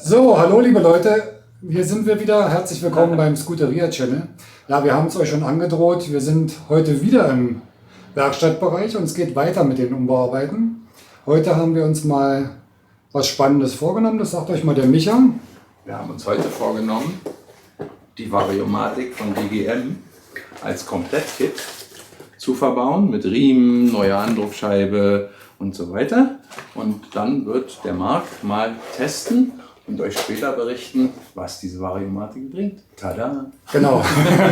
So, hallo liebe Leute, hier sind wir wieder. Herzlich willkommen beim Scooteria Channel. Ja, wir haben es euch schon angedroht. Wir sind heute wieder im Werkstattbereich und es geht weiter mit den Umbauarbeiten. Heute haben wir uns mal was Spannendes vorgenommen. Das sagt euch mal der Micha. Wir haben uns heute vorgenommen, die Variomatik von BGM als Komplettkit zu verbauen mit Riemen, neuer Andruckscheibe und so weiter. Und dann wird der Marc mal testen und euch später berichten, was diese Variomatik bringt. Tada! Genau,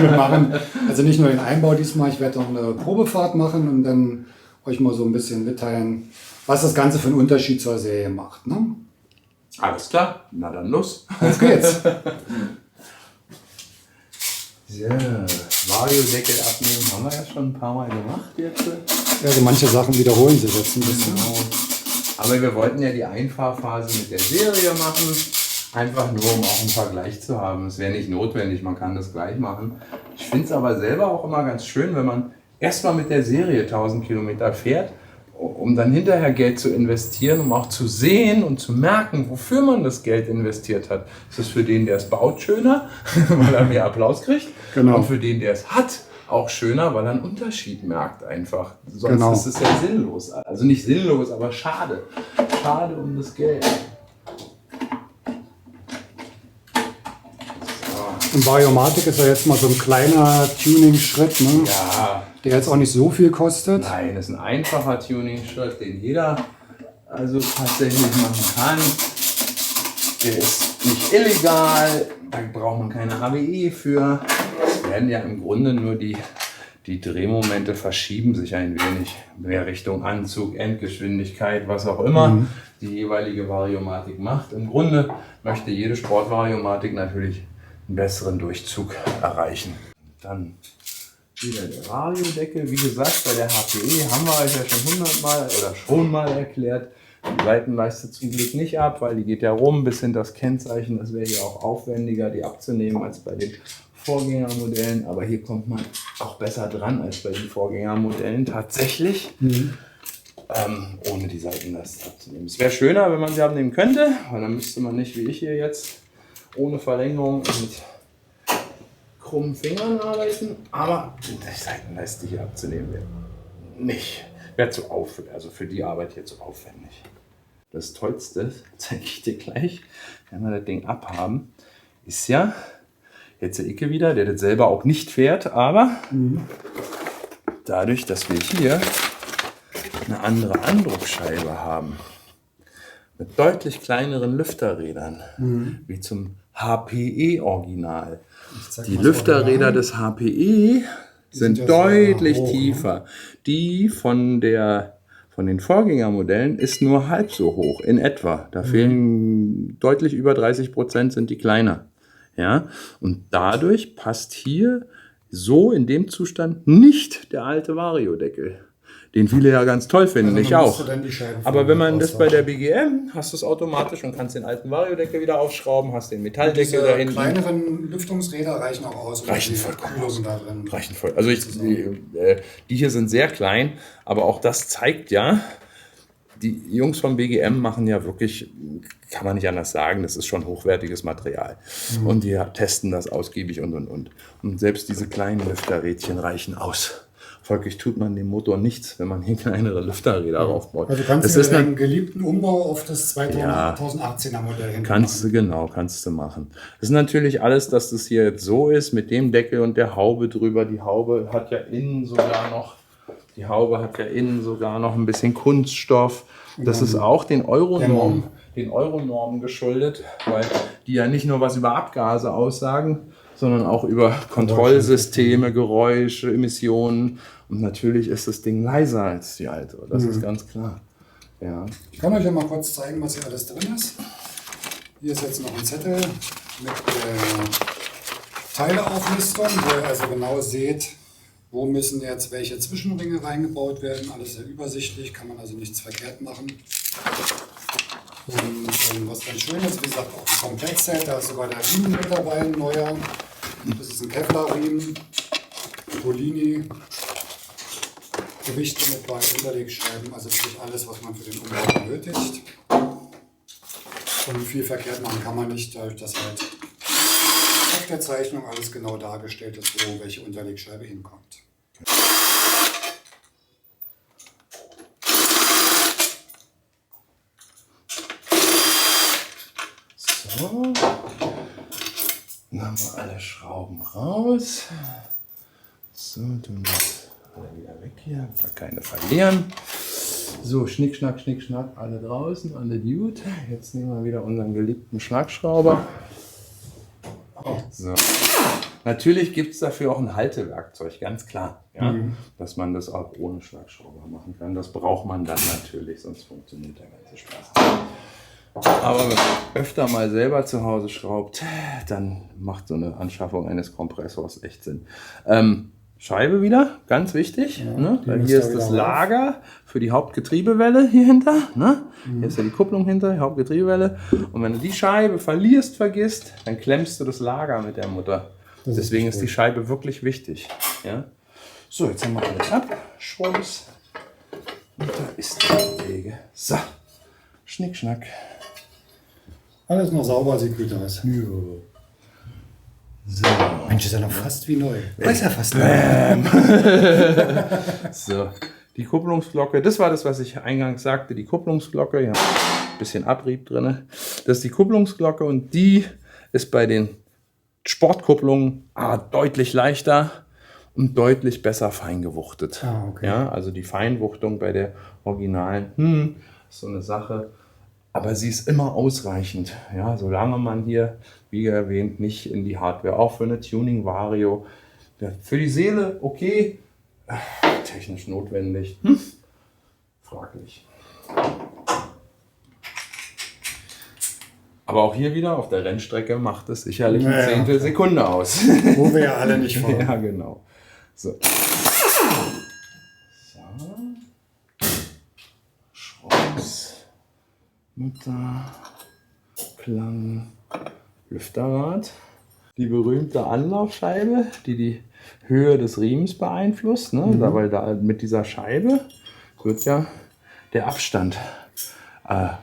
wir machen also nicht nur den Einbau diesmal, ich werde noch eine Probefahrt machen und dann euch mal so ein bisschen mitteilen, was das Ganze für einen Unterschied zur Serie macht. Ne? Alles klar, na dann los! Auf geht's! So, Vario-Deckel abnehmen haben wir ja schon ein paar Mal gemacht jetzt. Ja, so manche Sachen wiederholen sich jetzt ein bisschen. Genau. Aber wir wollten ja die Einfahrphase mit der Serie machen, einfach nur um auch einen Vergleich zu haben. Es wäre nicht notwendig, man kann das gleich machen. Ich finde es aber selber auch immer ganz schön, wenn man erstmal mit der Serie 1000 Kilometer fährt, um dann hinterher Geld zu investieren, um auch zu sehen und zu merken, wofür man das Geld investiert hat. Ist es für den, der es baut, schöner, weil er mehr Applaus kriegt? Genau. Und für den, der es hat, auch schöner, weil er einen Unterschied merkt einfach. Sonst Genau. ist es ja sinnlos. Also nicht sinnlos, aber schade. Schade um das Geld. Und Variomatik ist ja jetzt mal so ein kleiner Tuning-Schritt, ne? Ja, Der jetzt auch nicht so viel kostet. nein, das ist ein einfacher Tuning-Schritt, den jeder also tatsächlich machen kann. Der ist nicht illegal, da braucht man keine AWE für. Es werden ja im Grunde nur die Drehmomente verschieben sich ein wenig mehr Richtung Anzug, Endgeschwindigkeit, was auch immer die jeweilige Variomatik macht. Im Grunde möchte jede Sportvariomatik natürlich einen besseren Durchzug erreichen. Dann wieder der Vario-Deckel. Wie gesagt, bei der HPE haben wir euch ja schon mal erklärt. Die Seitenleiste zum Glück nicht ab, weil die geht ja rum bis hinter das Kennzeichen. Das wäre hier auch aufwendiger, die abzunehmen als bei den Vorgängermodellen. Aber hier kommt man auch besser dran als bei den Vorgängermodellen tatsächlich. Ohne die Seitenleiste abzunehmen. Es wäre schöner, wenn man sie abnehmen könnte, weil dann müsste man nicht wie ich hier jetzt ohne Verlängerung und mit krummen Fingern arbeiten, aber die Seitenleiste hier abzunehmen wäre zu aufwendig, also für die Arbeit hier zu aufwendig. Das Tollste, zeige ich dir gleich, wenn wir das Ding abhaben, ist ja jetzt der Icke wieder, der das selber auch nicht fährt, aber dadurch, dass wir hier eine andere Andruckscheibe haben, mit deutlich kleineren Lüfterrädern, wie zum HPE-Original. Die Lüfterräder des HPE sind ja deutlich sehr hoch, tiefer. Die von den Vorgängermodellen ist nur halb so hoch, in etwa. Da fehlen deutlich über 30% sind die kleiner. Ja? Und dadurch passt hier so in dem Zustand nicht der alte Vario-Deckel. Den viele ja ganz toll finden, Also ich auch. Aber wenn man vorne das bei der BGM, hast du es automatisch und kannst den alten Vario-Deckel wieder aufschrauben, hast den Metalldeckel Diese da hinten. kleineren Lüftungsräder reichen auch aus. Reichen die vollkommen Kühlung da drin. Reichen voll. Also die hier sind sehr klein, aber auch das zeigt ja, die Jungs vom BGM machen ja wirklich, kann man nicht anders sagen, das ist schon hochwertiges Material. Und die testen das ausgiebig und. Und selbst diese kleinen Lüfterrädchen reichen aus. Folglich tut man dem Motor nichts, wenn man hier kleinere Lüfterräder aufbaut. Also kannst du deinen geliebten Umbau auf das 2018er Modell hin. Kannst du machen. Das ist natürlich alles, dass das hier jetzt so ist, mit dem Deckel und der Haube drüber. Die Haube hat ja innen sogar noch ein bisschen Kunststoff. Das ist auch den Euronormen geschuldet, weil die ja nicht nur was über Abgase aussagen, sondern auch über Kontrollsysteme, Geräusche, Emissionen. Und natürlich ist das Ding leiser als die alte. Das ist ganz klar. Ja. Ich kann euch ja mal kurz zeigen, was hier alles drin ist. Hier ist jetzt noch ein Zettel mit der Teileauflistung, wo ihr also genau seht, wo müssen jetzt welche Zwischenringe reingebaut werden. Alles sehr übersichtlich, kann man also nichts verkehrt machen. Und was ganz schön ist, wie gesagt, auch ein Komplettset, da ist sogar der Riemen mit dabei, ein neuer. Das ist ein Kevlar-Riemen, Polini, Gewichte mit bei, Unterlegscheiben, also wirklich alles, was man für den Umbau benötigt. Und viel verkehrt machen kann man nicht, dadurch, dass halt auf der Zeichnung alles genau dargestellt ist, wo welche Unterlegscheibe hinkommt. So, dann haben wir alle Schrauben raus. So, tun das alle wieder weg hier, damit wir keine verlieren. So, Schnick, Schnack, alle draußen, alle gut. Jetzt nehmen wir wieder unseren geliebten Schlagschrauber. So. Natürlich gibt es dafür auch ein Haltewerkzeug, ganz klar. Ja? Dass man das auch ohne Schlagschrauber machen kann. Das braucht man dann natürlich, sonst funktioniert der ganze Spaß. Aber wenn man öfter mal selber zu Hause schraubt, dann macht so eine Anschaffung eines Kompressors echt Sinn. Scheibe wieder, ganz wichtig. Ja, ne? Weil hier ist das Lager für die Hauptgetriebewelle hier hinter. Ne? Hier ist ja die Kupplung hinter, die Hauptgetriebewelle. Und wenn du die Scheibe vergisst, dann klemmst du das Lager mit der Mutter. Deswegen ist die Scheibe wirklich wichtig. Ja? So, jetzt haben wir alles ab. Schwupps. Und da ist die Wege. So, Schnick, Schnack. Alles noch sauber, sieht gut aus. Ja. So. Mensch, ist ja noch fast wie neu. Ist ja fast neu. So, die Kupplungsglocke, das war das, was ich eingangs sagte, die Kupplungsglocke, ja, ein bisschen Abrieb drin. Das ist die Kupplungsglocke und die ist bei den Sportkupplungen deutlich leichter und deutlich besser feingewuchtet. Okay. Ja, also die Feinwuchtung bei der originalen, ist so eine Sache. Aber sie ist immer ausreichend, ja, solange man hier, wie erwähnt, nicht in die Hardware, auch für eine Tuning-Vario, ja, für die Seele okay, technisch notwendig, fraglich. Aber auch hier wieder auf der Rennstrecke macht es sicherlich eine Zehntelsekunde aus. Wo wir ja alle nicht fahren. Ja, genau. So. Schraubs. Mutter, Klang, Lüfterrad. Die berühmte Anlaufscheibe, die Höhe des Riemens beeinflusst. Ne? Weil da mit dieser Scheibe wird ja der Abstand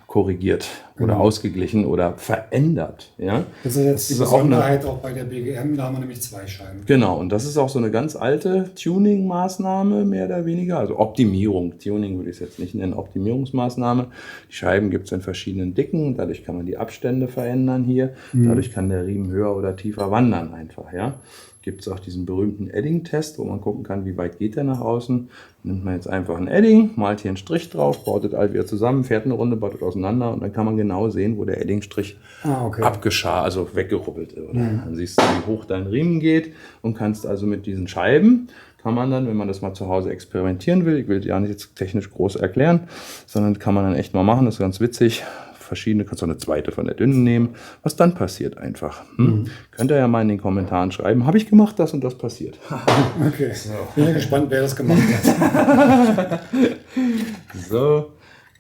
korrigiert oder ausgeglichen oder verändert. Ja? Das ist jetzt die Besonderheit auch bei der BGM, da haben wir nämlich 2 Scheiben. Genau, und das ist auch so eine ganz alte Tuning-Maßnahme, mehr oder weniger. Also Optimierung, Tuning würde ich es jetzt nicht nennen, Optimierungsmaßnahme. Die Scheiben gibt es in verschiedenen Dicken, dadurch kann man die Abstände verändern hier. Dadurch kann der Riemen höher oder tiefer wandern einfach. Ja? Gibt es auch diesen berühmten Edding-Test, wo man gucken kann, wie weit geht der nach außen. Nimmt man jetzt einfach ein Edding, malt hier einen Strich drauf, baut das all wieder zusammen, fährt eine Runde, baut das auseinander und dann kann man genau sehen, wo der Edding-Strich also weggerubbelt ist. Dann siehst du, wie hoch dein Riemen geht und kannst also mit diesen Scheiben, kann man dann, wenn man das mal zu Hause experimentieren will, ich will ja nicht jetzt technisch groß erklären, sondern kann man dann echt mal machen, das ist ganz witzig. Verschiedene, kannst du eine zweite von der dünnen nehmen. Was dann passiert einfach. Könnt ihr ja mal in den Kommentaren schreiben, habe ich gemacht, das und das passiert. Okay, so. Bin ja gespannt, wer das gemacht hat. So,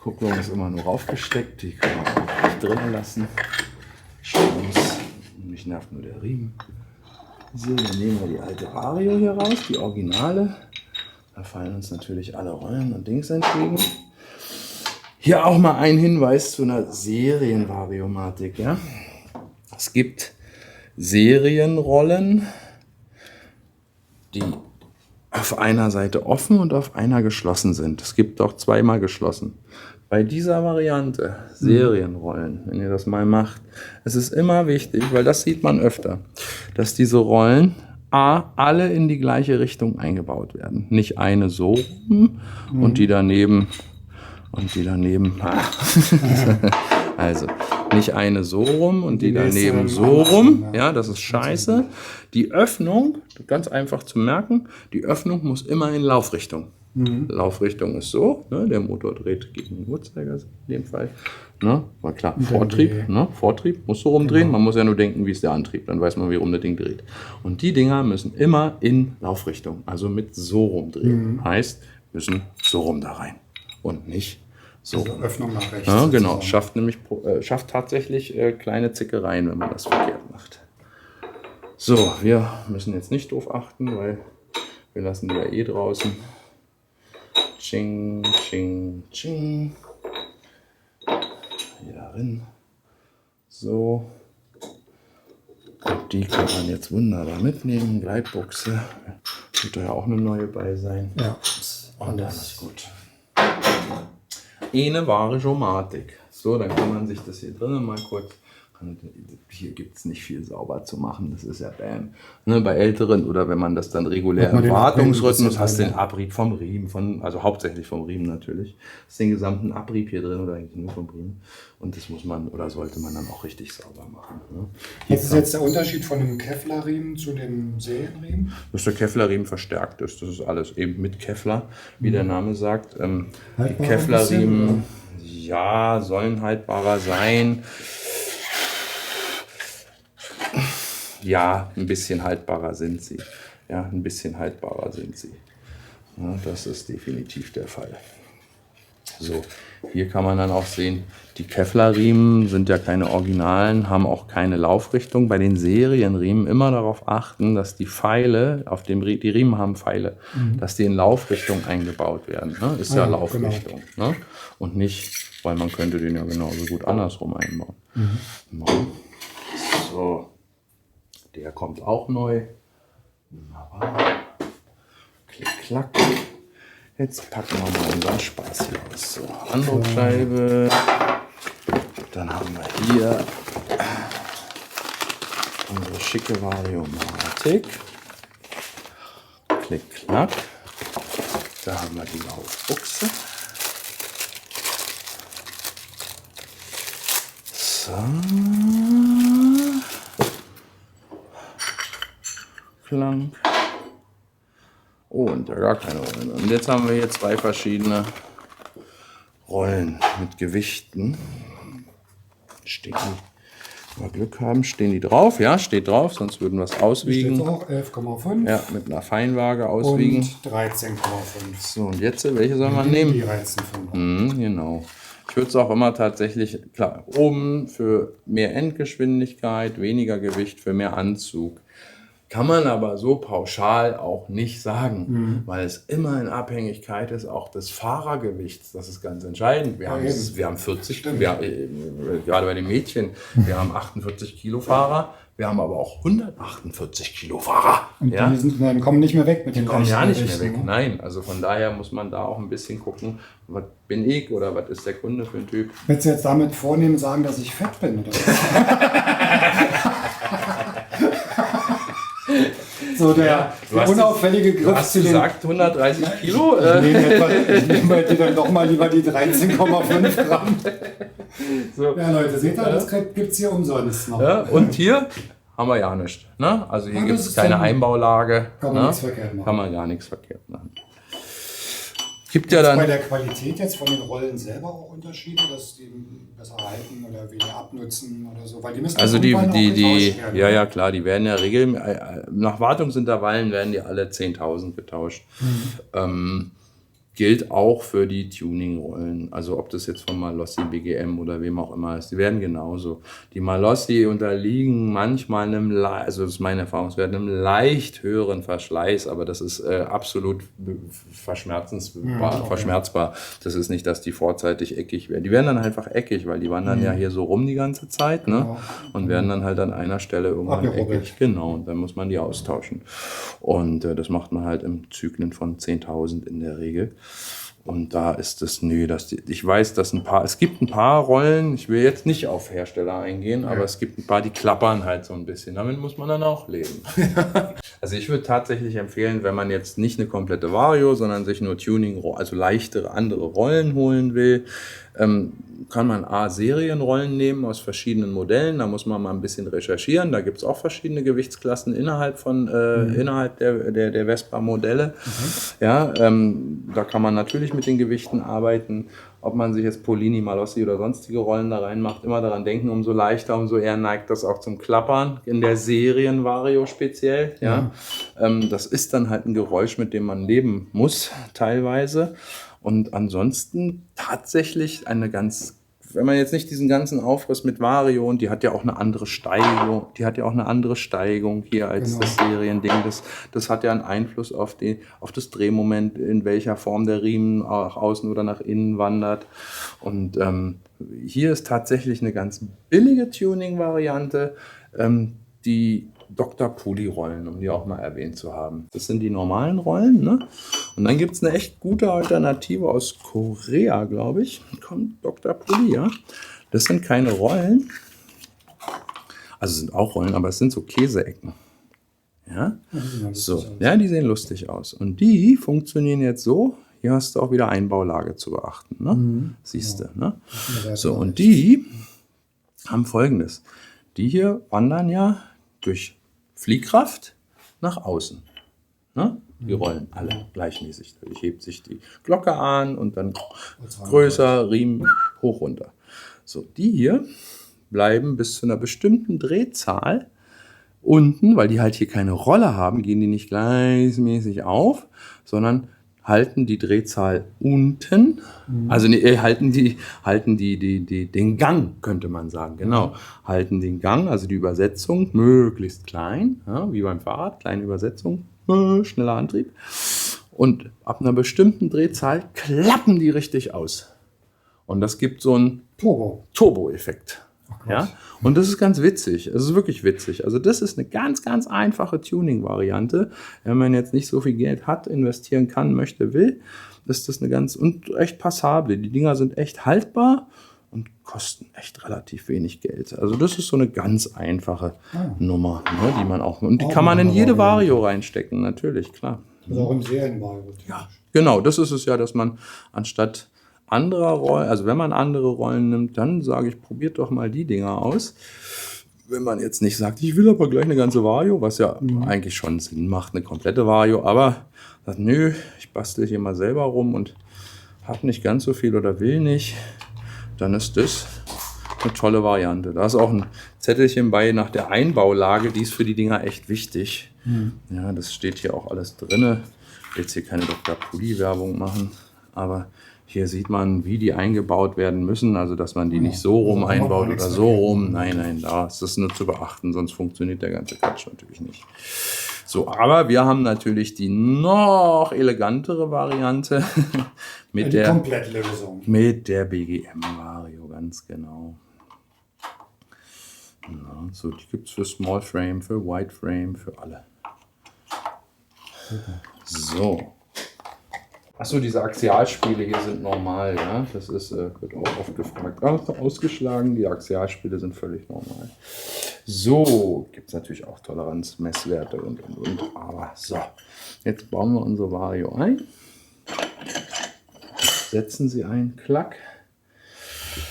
Kupplung ist immer nur raufgesteckt, die kann man auch nicht drin lassen. Mich nervt nur der Riemen. So, dann nehmen wir die alte Vario hier raus, die Originale. Da fallen uns natürlich alle Rollen und Dings entgegen. Hier auch mal ein Hinweis zu einer Serienvariomatik. Ja? Es gibt Serienrollen, die auf einer Seite offen und auf einer geschlossen sind. Es gibt auch zweimal geschlossen. Bei dieser Variante, Serienrollen, wenn ihr das mal macht, es ist immer wichtig, weil das sieht man öfter, dass diese Rollen alle in die gleiche Richtung eingebaut werden. Nicht eine so rum und die daneben. Also nicht eine so rum und die daneben so rum. Ja, das ist scheiße. Die Öffnung, ganz einfach zu merken, die Öffnung muss immer in Laufrichtung. Laufrichtung ist so, ne, der Motor dreht gegen den Uhrzeigersinn in dem Fall. Ne, war klar, Vortrieb muss so rumdrehen. Man muss ja nur denken, wie ist der Antrieb, dann weiß man, wie rum das Ding dreht. Und die Dinger müssen immer in Laufrichtung, also mit so rumdrehen. Heißt, müssen so rum da rein und nicht so. Also Öffnung nach rechts. Ja, genau, schafft tatsächlich kleine Zickereien, wenn man das verkehrt macht. So, wir müssen jetzt nicht drauf achten, weil wir lassen die ja eh draußen. Ching, ching, ching. Hier darin. So. Und die kann man jetzt wunderbar mitnehmen. Gleitbuchse. Wird da ja auch eine neue bei sein. Ja. Und dann ist gut. Eine wahre Schomatik. So, dann kann man sich das hier drinnen mal kurz. Hier gibt es nicht viel sauber zu machen, das ist ja bam. Ne, bei Älteren oder wenn man das dann regulär im Wartungsrhythmus hast, den Abrieb vom Riemen, also hauptsächlich vom Riemen natürlich, hast den gesamten Abrieb hier drin oder eigentlich nur vom Riemen. Und das muss man oder sollte man dann auch richtig sauber machen. Ne? Was ist jetzt der Unterschied von dem Kevlar-Riemen zu dem Serienriemen? Dass der Kevlar-Riemen verstärkt ist, das ist alles eben mit Kevlar, wie der Name sagt. Die Kevlar-Riemen, ja, sollen haltbarer sein. Ja, ein bisschen haltbarer sind sie. Ja, ein bisschen haltbarer sind sie. Ja, das ist definitiv der Fall. So, hier kann man dann auch sehen, die Kevlar-Riemen sind ja keine Originalen, haben auch keine Laufrichtung. Bei den Serienriemen immer darauf achten, dass die Pfeile, auf dem die Riemen haben Pfeile, dass die in Laufrichtung eingebaut werden. Ne? Ist ja Laufrichtung. Genau. Ne? Und nicht, weil man könnte den ja genauso gut andersrum einbauen. So. Der kommt auch neu. Wunderbar. Klick, klack. Jetzt packen wir mal unseren Spaß hier aus. So, Andruckscheibe. Dann haben wir hier unsere schicke Variomatik. Klick, klack. Da haben wir die Laufbuchse. So. Lang. Oh, und da gar keine Rollen. Und jetzt haben wir hier zwei verschiedene Rollen mit Gewichten. Stehen die, wenn wir Glück haben, stehen die drauf? Ja, steht drauf, sonst würden wir es auswiegen. Steht auch 11,5. Ja, mit einer Feinwaage auswiegen. Und 13,5. So, und jetzt, welche soll man nehmen? Die 13,5. Genau. Ich würde es auch immer tatsächlich, klar, oben für mehr Endgeschwindigkeit, weniger Gewicht, für mehr Anzug. Kann man aber so pauschal auch nicht sagen, weil es immer in Abhängigkeit ist auch des Fahrergewichts. Das ist ganz entscheidend. Wir haben 40, gerade bei den Mädchen, wir haben 48 Kilo Fahrer, wir haben aber auch 148 Kilo Fahrer. Und ja? die kommen nicht mehr weg mit dem kommen ja nicht mehr weg. Nein, also von daher muss man da auch ein bisschen gucken, was bin ich oder was ist der Kunde für ein Typ. Willst du jetzt damit vornehmen sagen, dass ich fett bin? Oder was? So der unauffällige Griff. Du hast gesagt 130 Kilo? Ich nehme bei dir dann doch mal lieber die 13,5 Gramm. So. Ja Leute, seht ihr, das gibt es hier umsonst noch. Ja, und hier haben wir ja nichts. Ne? Also hier gibt es keine Einbaulage. Kann man nichts verkehrt machen. Kann man gar nichts verkehrt machen. Gibt ja dann bei der Qualität jetzt von den Rollen selber auch Unterschiede, dass die besser halten oder weniger abnutzen oder so? Weil die müssen also die werden, ja klar, die werden ja regelmäßig, nach Wartungsintervallen werden die alle 10.000 getauscht. Gilt auch für die Tuning-Rollen. Also ob das jetzt von Malossi, BGM oder wem auch immer ist. Die werden genauso. Die Malossi unterliegen manchmal also das ist meine Erfahrungswert, einem leicht höheren Verschleiß, aber das ist absolut verschmerzbar. Das ist nicht, dass die vorzeitig eckig werden. Die werden dann einfach eckig, weil die wandern ja hier so rum die ganze Zeit, ne? Genau. Und werden dann halt an einer Stelle irgendwann eckig. Genau, und dann muss man die austauschen. Und das macht man halt im Zyklen von 10.000 in der Regel. Und da ist es, ich weiß, dass es gibt ein paar Rollen, ich will jetzt nicht auf Hersteller eingehen, aber es gibt ein paar, die klappern halt so ein bisschen. Damit muss man dann auch leben. Also ich würde tatsächlich empfehlen, wenn man jetzt nicht eine komplette Vario, sondern sich nur Tuning, also leichtere, andere Rollen holen will, kann man Serienrollen nehmen aus verschiedenen Modellen. Da muss man mal ein bisschen recherchieren. Da gibt es auch verschiedene Gewichtsklassen innerhalb der Vespa-Modelle. Ja, da kann man natürlich mit den Gewichten arbeiten. Ob man sich jetzt Polini, Malossi oder sonstige Rollen da reinmacht, immer daran denken, umso leichter, umso eher neigt das auch zum Klappern, in der Serien-Vario speziell. Ja. Das ist dann halt ein Geräusch, mit dem man leben muss, teilweise. Und ansonsten tatsächlich wenn man jetzt nicht diesen ganzen Aufriss mit Vario, und die hat ja auch eine andere Steigung, hier als das Seriending, das hat ja einen Einfluss auf das Drehmoment, in welcher Form der Riemen nach außen oder nach innen wandert. Und hier ist tatsächlich eine ganz billige Tuning-Variante, die Dr. Puli-Rollen, um die auch mal erwähnt zu haben. Das sind die normalen Rollen, ne? Und dann gibt es eine echt gute Alternative aus Korea, glaube ich. Kommt Dr. Puli, ja? Das sind keine Rollen, also sind auch Rollen, aber es sind so Käseecken. Ja? So, ja, die sehen lustig aus. Und die funktionieren jetzt so. Hier hast du auch wieder Einbaulage zu beachten. Ne? Siehst du. Ne? So, und die haben Folgendes. Die hier wandern ja durch Fliehkraft nach außen. Ne? Die rollen alle gleichmäßig. Dadurch hebt sich die Glocke an und dann größer, Riemen, hoch, runter. So, die hier bleiben bis zu einer bestimmten Drehzahl unten, weil die halt hier keine Rolle haben, gehen die nicht gleichmäßig auf, sondern halten die Drehzahl unten, also halten den Gang, könnte man sagen, genau, halten den Gang, also die Übersetzung, möglichst klein, ja, wie beim Fahrrad, kleine Übersetzung, schneller Antrieb, und ab einer bestimmten Drehzahl klappen die richtig aus. Und das gibt so einen Turbo-Effekt. Ja? Und das ist ganz witzig. Es ist wirklich witzig. Also das ist eine ganz, ganz einfache Tuning-Variante. Wenn man jetzt nicht so viel Geld hat, investieren kann, möchte, will, ist das eine ganz und echt passable. Die Dinger sind echt haltbar und kosten echt relativ wenig Geld. Also das ist so eine ganz einfache Nummer, ne, die man auch, und die kann man in jede Vario reinstecken, natürlich, klar. Das ist auch im Serienvario. Ja, genau, das ist es ja, dass man anstatt anderer Rollen, also wenn man andere Rollen nimmt, dann sage ich, probiert doch mal die Dinger aus. Wenn man jetzt nicht sagt, ich will aber gleich eine ganze Vario, was ja eigentlich schon Sinn macht, eine komplette Vario, aber sagt, nö, ich bastel hier mal selber rum und habe nicht ganz so viel oder will nicht, dann ist das eine tolle Variante. Da ist auch ein Zettelchen bei nach der Einbaulage, die ist für die Dinger echt wichtig. Ja, das steht hier auch alles drin. Ich will jetzt hier keine Dr. Puli-Werbung machen, aber hier sieht man, wie die eingebaut werden müssen, also dass man die nicht so rum einbaut oder so rum. Nein, da ist das nur zu beachten, sonst funktioniert der ganze Quatsch natürlich nicht. So, aber wir haben natürlich die noch elegantere Variante mit der Komplettlösung. Mit der BGM Vario, ganz genau. Ja, so, die gibt es für Small Frame, für Wide Frame, für alle. So. Achso, diese Axialspiele hier sind normal, ja. Das ist, wird auch oft gefragt. Ausgeschlagen, die Axialspiele sind völlig normal. So, gibt es natürlich auch Toleranzmesswerte und. Aber so, jetzt bauen wir unsere Vario ein. Setzen sie ein, klack.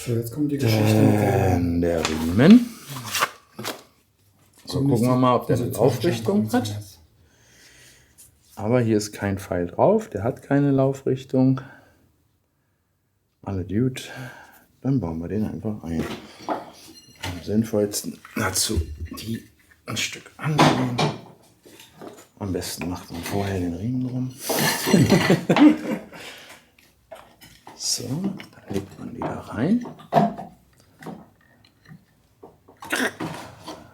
So, jetzt kommt die Geschichte mit der Riemen. So, gucken wir mal, ob der eine Laufrichtung hat. Aber hier ist kein Pfeil drauf, der hat keine Laufrichtung. Alle gut, dann bauen wir den einfach ein. Am sinnvollsten dazu die ein Stück andrehen. Am besten macht man vorher den Riemen drum. So, dann legt man die da rein.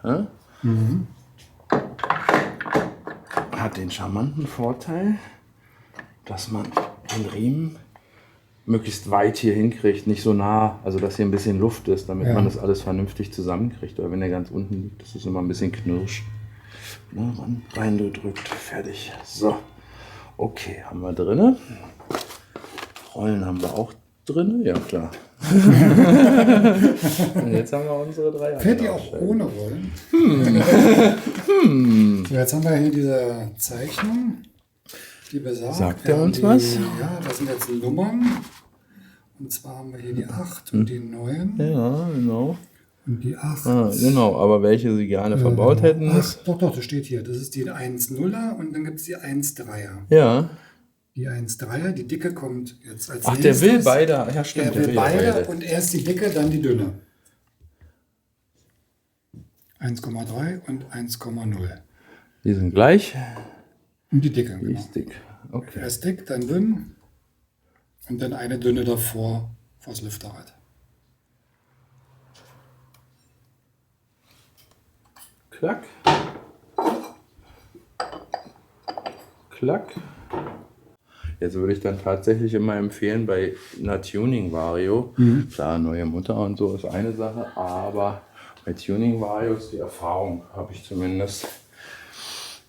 Ja? Hat den charmanten Vorteil, dass man den Riemen möglichst weit hier hinkriegt, nicht so nah, also dass hier ein bisschen Luft ist, damit man das alles vernünftig zusammenkriegt. Weil wenn der ganz unten liegt, das ist immer ein bisschen knirsch. Ne, reingedrückt, fertig. So, okay, haben wir drinne. Rollen haben wir auch drin, ja klar. Und jetzt haben wir unsere drei. Fährt die auch ohne Rollen? So, jetzt haben wir hier diese Zeichnung, die besagt. Sagt er uns was? Ja, das sind jetzt Nummern. Und zwar haben wir hier die 8 und die 9. Ja, genau. Und die 8. Ah, genau, aber welche sie gerne verbaut hätten. Ach, doch, das steht hier. Das ist die 1,0er und dann gibt es die 1,3er. Ja. Die 1,3er, die dicke kommt jetzt als Ach, nächstes. der will beide. Ja, stimmt. Der will beide und erst die dicke, dann die dünne. 1,3 und 1,0. Die sind gleich. Und die dicke, Die genau. ist dick. Okay. Erst dick, dann dünn und dann eine dünne davor vors Lüfterrad. Klack. Klack. Jetzt würde ich dann tatsächlich immer empfehlen, bei einer Tuning-Vario, klar, neue Mutter und so ist eine Sache, aber bei Tuning-Vario ist die Erfahrung, habe ich zumindest,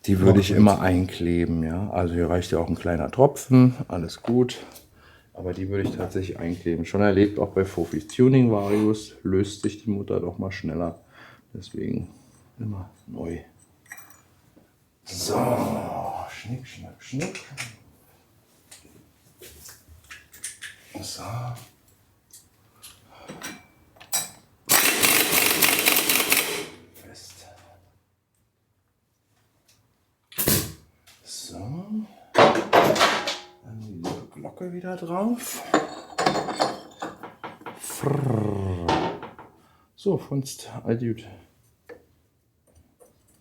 die würde ich immer einkleben. Ja? Also hier reicht ja auch ein kleiner Tropfen, alles gut. Aber die würde ich tatsächlich einkleben. Schon erlebt, auch bei Fofis Tuning-Varios löst sich die Mutter doch mal schneller. Deswegen immer neu. So, schnick, schnack, schnuck. So. Fest. So. Dann die Glocke wieder drauf. So, Funst, gut.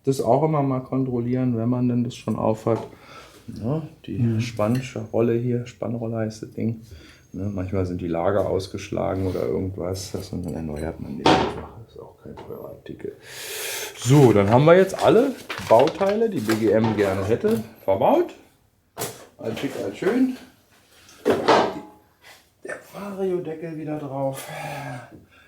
Das auch immer mal kontrollieren, wenn man denn das schon auf hat. Ja, die Spannrolle hier, Spannrolle heißt das Ding. Ne, manchmal sind die Lager ausgeschlagen oder irgendwas. Und dann erneuert man die einfach. Das ist auch kein teurer Artikel. So, dann haben wir jetzt alle Bauteile, die BGM gerne hätte, verbaut. All schick, all schön. Der Vario-Deckel wieder drauf.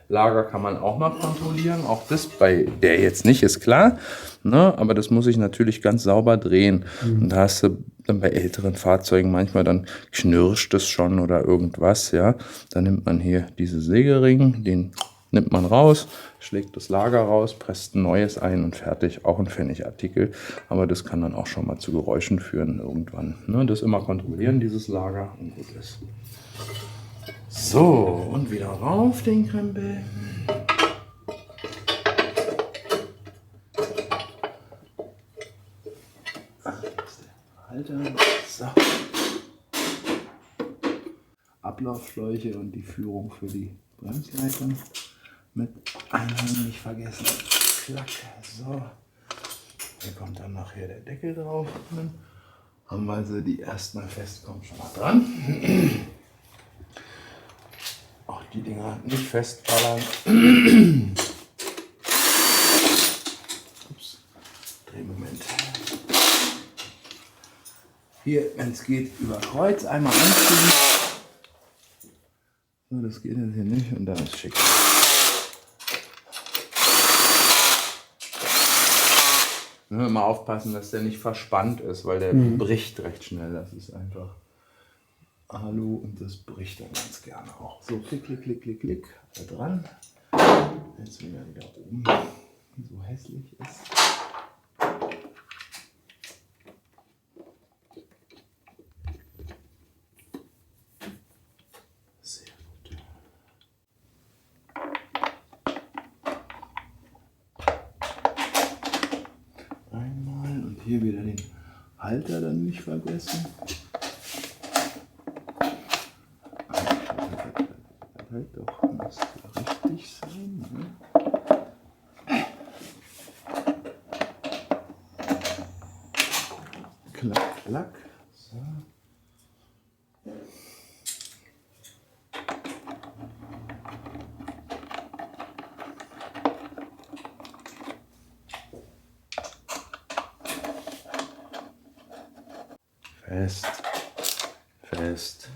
Lager kann man auch mal kontrollieren. Auch das bei der jetzt nicht, ist klar. Ne? Aber das muss ich natürlich ganz sauber drehen. Und da hast du dann bei älteren Fahrzeugen manchmal, dann knirscht es schon oder irgendwas. Ja? Dann nimmt man hier diese Sägering, den nimmt man raus, schlägt das Lager raus, presst ein neues ein und fertig. Auch ein Pfennigartikel. Aber das kann dann auch schon mal zu Geräuschen führen irgendwann. Ne? Das immer kontrollieren, dieses Lager. Und gut ist. So, und wieder rauf den Krempel. Halter. So. Ablaufschläuche und die Führung für die Bremsleitung mit einhängen nicht vergessen. Klack. So. Hier kommt dann nachher der Deckel drauf. Dann haben wir sie, die erstmal fest, kommt schon mal dran. Auch die Dinger nicht festballern. Ups. Drehmoment. Hier, wenn es geht, über Kreuz einmal anziehen. So, das geht jetzt hier nicht und dann ist schick. Nur immer aufpassen, dass der nicht verspannt ist, weil der bricht recht schnell. Das ist einfach Alu und das bricht dann ganz gerne auch. So, klick, klick, klick, klick, klick. Da dran. Jetzt wieder oben, so hässlich ist. Sehr gut. Einmal und hier wieder den Halter dann nicht vergessen. Doch, muss richtig sein. Ne? Klack, klack. So. Fest, fest.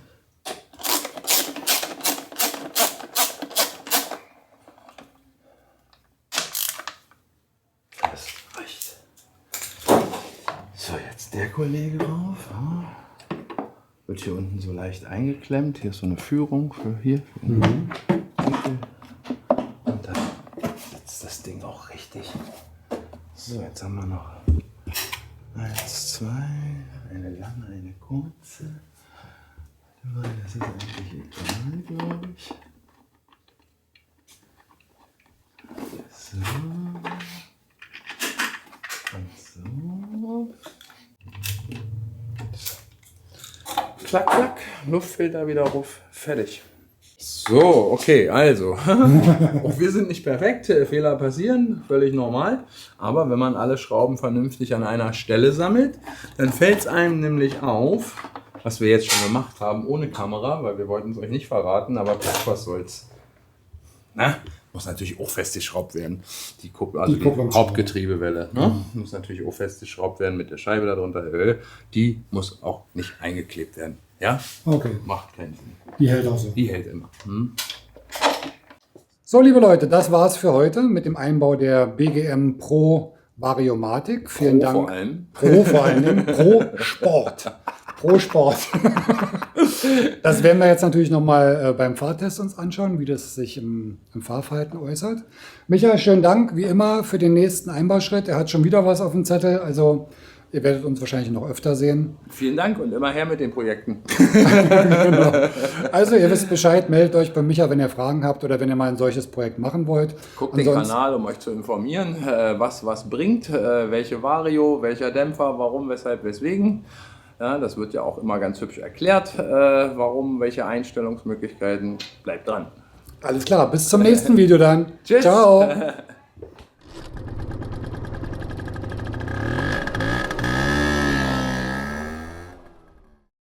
So, jetzt der Kollege drauf. Wird hier unten so leicht eingeklemmt. Hier ist so eine Führung für hier. Für den Deckel. Und dann sitzt das Ding auch richtig. So, jetzt haben wir noch 1, 2, eine lange, eine kurze. Das ist eigentlich egal, glaube ich. So. Und so. Klack, klack, Luftfilter wieder ruf, fertig. So, okay, also. Auch wir sind nicht perfekt, Fehler passieren, völlig normal. Aber wenn man alle Schrauben vernünftig an einer Stelle sammelt, dann fällt es einem nämlich auf, was wir jetzt schon gemacht haben, ohne Kamera, weil wir wollten es euch nicht verraten, aber was soll's. Na? Muss natürlich auch festgeschraubt werden. Die Hauptgetriebewelle muss natürlich auch festgeschraubt werden mit der Scheibe darunter. Die muss auch nicht eingeklebt werden. Ja, Okay, macht keinen Sinn. die hält auch so. Die hält immer. So, liebe Leute, das war's für heute mit dem Einbau der BGM Pro Variomatic. Vielen Dank. Vor allem. Pro vor allen Dingen. Pro Sport. Pro Sport. Das werden wir jetzt natürlich nochmal beim Fahrtest uns anschauen, wie das sich im Fahrverhalten äußert. Michael, schönen Dank, wie immer, für den nächsten Einbauschritt. Er hat schon wieder was auf dem Zettel, also ihr werdet uns wahrscheinlich noch öfter sehen. Vielen Dank und immer her mit den Projekten. Genau. Also ihr wisst Bescheid, meldet euch bei Micha, wenn ihr Fragen habt oder wenn ihr mal ein solches Projekt machen wollt. Guckt den Kanal, um euch zu informieren, was bringt, welche Vario, welcher Dämpfer, warum, weshalb, weswegen. Ja, das wird ja auch immer ganz hübsch erklärt, warum, welche Einstellungsmöglichkeiten. Bleibt dran. Alles klar, bis zum nächsten Video dann. Tschüss. Ciao.